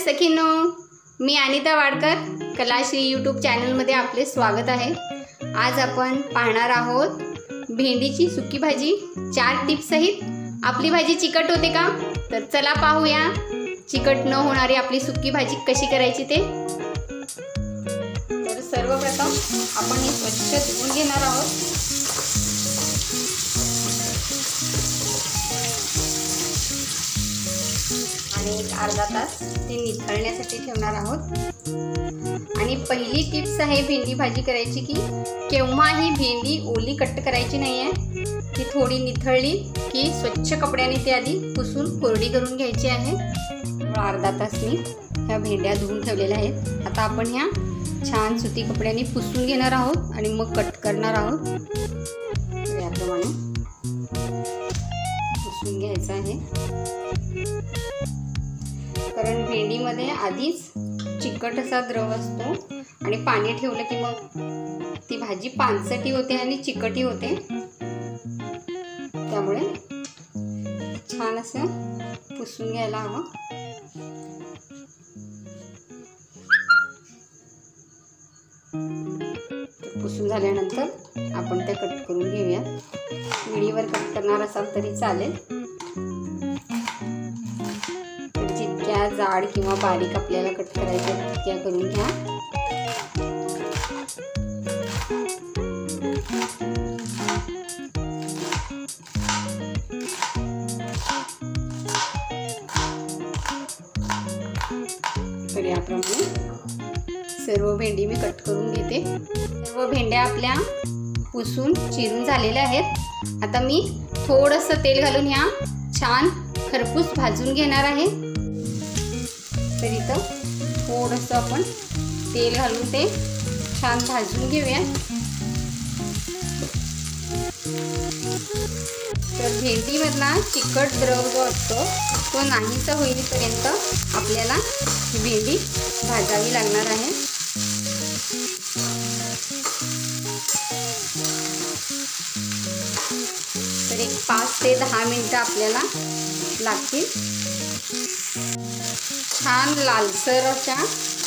सखींनो, मी Anita Wadkar Kalashree YouTube चॅनलमध्ये आपले स्वागत आहे। आज आपण पाहणार आहोत भेंडीची सुकी भाजी 4 टिप्स सहित। आपली भाजी चिकट होते का? तर चला पाहूया चिकट न होणारी आपली सुकी भाजी कशी करायची ते। तर सर्वप्रथम आपण हे स्वच्छ धुवून घेणार आहोत। आणि एक अर्धा तास ती निथळण्यासाठी ठेवणार आहोत। आणि पहिली टिप्स आहे भेंडी भाजी करायची की केव्हाही भेंडी ओली कट करायची नाही आहे। ती थोडी निथळली की स्वच्छ कपड्याने ती आधी पुसून कोरडी करून घ्यायची आहे। अर्धा तास मी ह्या भेंड्या धुवून ठेवलेल्या आहेत। आता आपण ह्या छान सुती कपड्याने पुसून घेणार आहोत आणि मग कट करणार आहोत। याप्रमाणे पुसून घ्यायचं आहे, कारण भेंडीमध्ये आधीच चिकट असा द्रव असतो आणि पाणी ठेवलं की मग ती भाजी पानसटी होते आणि चिकटी होते। त्यामुळे छान असं पुसून घ्यायला हवं। पुसून झाल्यानंतर आपण ते कट करून घेऊया। विडीवर कट करणार असाल तरी चालेल, जितक्या जाड किंवा बारीक आपल्याला कट करायचं तितक्या करून घ्या। तर याप्रमाणे सर्व भेंडी मी कट करून घेते। सर्व भेंड्या आपल्या पुसून चिरून झालेल्या आहेत। आता मी थोडंसं तेल घालून ह्या छान खरपूस भाजून घेणार आहे। तर इथं थोडंसं आपण तेल घालून ते छान भाजून घेऊया। तर भेंडीमधला चिकट द्रव जो असतो तो नाहीसा होईपर्यंत आपल्याला ही भेंडी भाजावी लागणार आहे। तर एक 5 ते 10 मिनिटं आपल्याला लागतील। छान लालसर अशा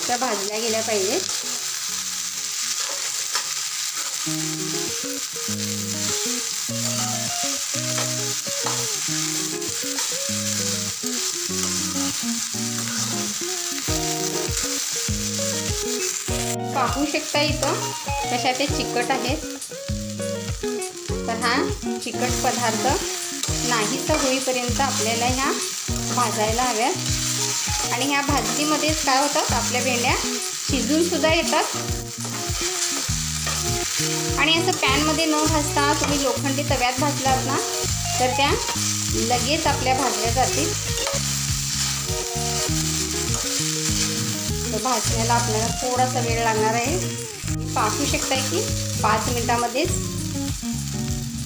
त्या भाजल्या गेल्या पाहिजेत। पाहू शकता इथं कशा ते चिकट आहेत। तर हा चिकट पदार्थ नाहीसा होईपर्यंत आपल्याला ह्या भाजायला हव्यात। आणि ह्या भाजणीमध्येच काय होतं, आपल्या भेंड्या शिजून सुद्धा येतात। आणि असं पॅनमध्ये न भाजता तुम्ही लोखंडी तव्यात भाजलात ना तर त्या लगेच आपल्या भाजल्या जातील। तर भाजण्याला आपल्याला थोडासा वेळ लागणार आहे। पाहू शकताय की 5 मिनिटांमध्येच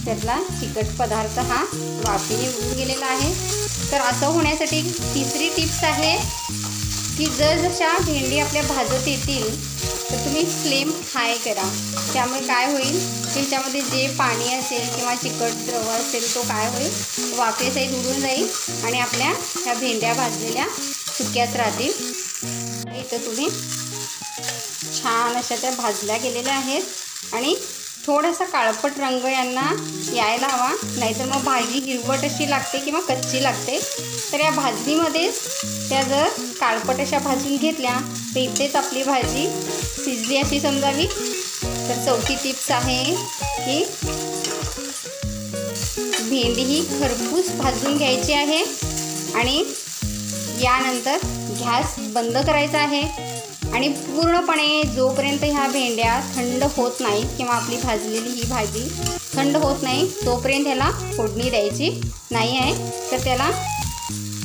त्यातला चिकट पदार्थ हा वाफेने उडून गेलेला आहे। तर असं होण्यासाठी तिसरी टिप्स आहे की जसजशा भेंडी आपल्या भाजत येतील तर तुम्ही फ्लेम हाय करा। त्यामुळे काय होईल, त्याच्यामध्ये जे पाणी असेल किंवा चिकट द्रव असेल तो काय होईल, वाफेसहित उडून जाईल आणि आपल्या ह्या भेंड्या भाजलेल्या सुक्याच राहतील। इथं तुम्ही छान अशा त्या भाजल्या गेलेल्या आहेत आणि थोडासा काळपट रंग यांना यायला हवा, नाहीतर मग भाजी हिरवट अशी लागते किंवा कच्ची लागते। तर या भाजणीमध्येच त्या जर काळपट अशा भाजून घेतल्या तर इथेच आपली भाजी शिजली अशी समजावी। तर चौथी टिप्स आहे की भेंडी ही खरपूस भाजून घ्यायची आहे आणि यानंतर गॅस बंद करायचा आहे। आणि पूर्णपणे जोपर्यंत ह्या भेंड्या थंड होत नाहीत किंवा आपली भाजलेली ही भाजी थंड होत नाही तोपर्यंत ह्याला फोडणी द्यायची नाही आहे। तर त्याला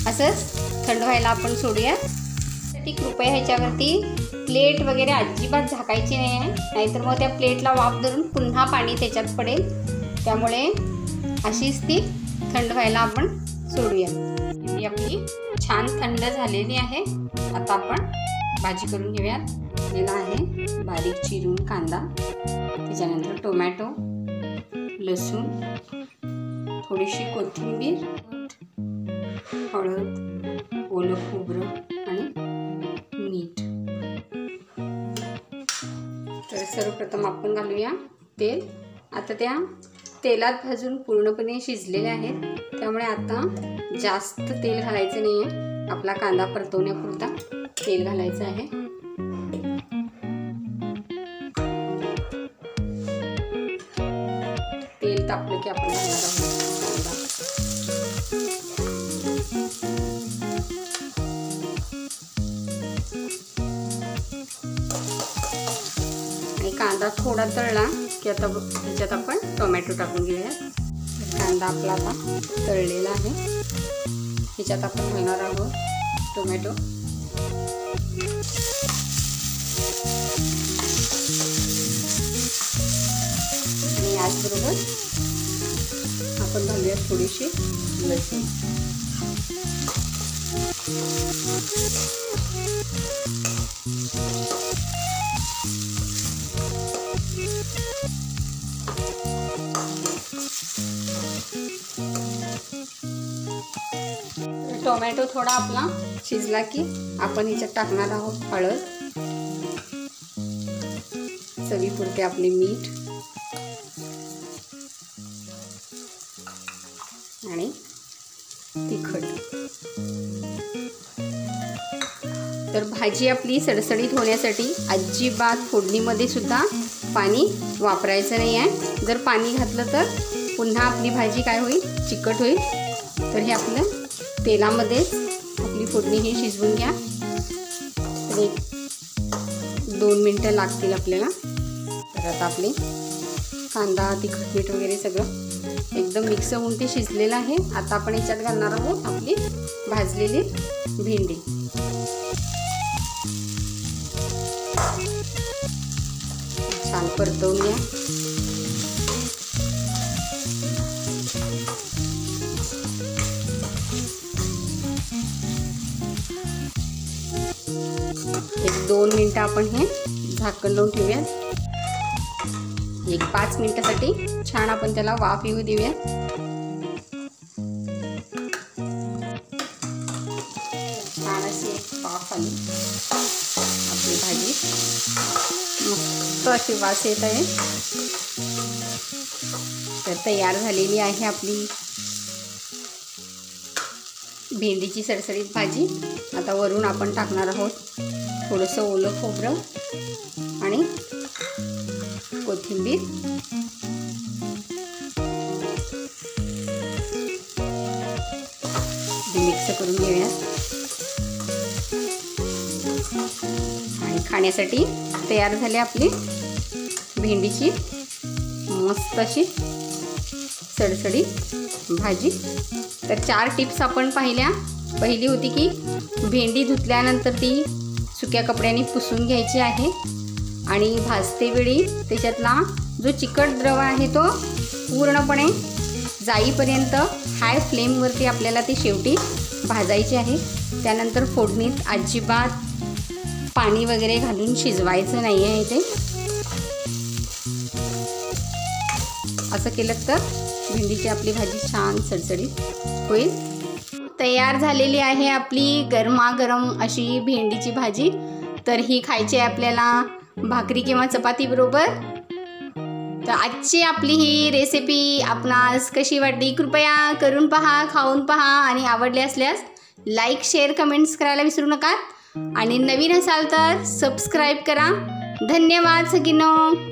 असंच थंड व्हायला आपण सोडूया। त्यासाठी कृपया ह्याच्यावरती प्लेट वगैरे अजिबात झाकायची नाही आहे, नाहीतर मग त्या प्लेटला वाफ धरून पुन्हा पाणी त्याच्यात पडेल। त्यामुळे अशीच ती थंड व्हायला आपण सोडूया। ही आपली छान थंड झालेली आहे। आता आपण भाजी करून घेऊयात। दिला आहे बारीक चिरून कांदा, त्याच्यानंतर टोमॅटो, लसूण, थोडीशी कोथिंबीर, हळद, ओलं खोबरं आणि सर्वप्रथम आपण घालूया तेल. आता त्या तेलात भाजून पूर्णपणे शिजलेले आहेत, त्यामुळे आता जास्त तेल घालायचं नाही आहे. आपला कांदा परतवण्यापुरता तेल घालायचं आहे. तेल तापलं की आपण घालणार आहोत कांदा. आणि कांदा थोडा तळला की आता ह्याच्यात आपण टोमॅटो टाकून घेऊया. कांदा आपला आता तळलेला आहे. ह्याच्यात आपण घालणार आहोत टोमॅटो. आणि याचबरोबर आपण घालूया थोडीशी लसूण. टोमॅटो थोडा आपला शिजला की आपण ह्याच्यात टाकणार आहोत हळद, चवीपुरते आपले मीठ आणि तिखट. तर भाजी आपली सडसडीत होण्यासाठी अजिबात फोडणीमध्ये सुद्धा पाणी वापरायचं नाही आहे. जर पाणी घातलं तर पुन्हा आपली भाजी काय होईल, चिकट होईल. तर हे आपलं तेलामध्येच आपली फोडणी ही शिजवून घ्या. तर 1-2 मिनटं लागतील आपल्याला. तर आता आपले कांदा, तिखट, मीठ वगैरे सगळं एकदम मिक्स होऊन ते शिजलेलं आहे. आता आपण याच्यात घालणार आहोत आपली भाजलेली भेंडी. छान परतवून घ्या. एक 2 मिनटं आपण हे झाकण लावून ठेवूया. 5 मिनिटासाठी छान आपण त्याला वाफ येऊ देऊया. छान अशी वाफ आली, आपली भाजी मस्त अशी वास येत आहे. तर तयार झालेली आहे आपली भेंडीची सडसडीत भाजी. आता वरून आपण टाकणार आहोत थोडंसं ओलं खोबरं आणि कोथिंबीर. मिक्स करून घेऊया आणि खाण्यासाठी तयार झाली आपली भेंडीची मस्त अशी सडसडीत भाजी. तर 4 टिप्स आपण पाहिल्या. पहिली होती की भेंडी धुतल्यानंतर ती सुक्या कपड्याने पुसून घ्यायची आहे आणि भाजते वेळी त्याच्यातला जो चिकट द्रव आहे तो पूर्णपणे जाईपर्यंत हाय फ्लेमवरती आपल्याला ती शेवटी भाजायची आहे. त्यानंतर फोडणीत अजिबात पाणी वगैरे घालून शिजवायचं नाही आहे. इथे असं केलं तर भेंडीची आपली भाजी छान सडसडीत होईल. तयार झालेली आहे आपली गरमागरम अशी भेंडीची भाजी. तर ही खायची आहे आपल्याला भाकरी किंवा चपाती बरोबर. तर आजची आपली ही रेसिपी आपणास कशी वाटली कृपया करून पहा, खाऊन पहा आणि आवडले असल्यास लाईक, शेअर, कमेंट्स करायला विसरू नका. आणि नवीन असाल तर सबस्क्राईब करा. धन्यवाद सगळ्यांनो.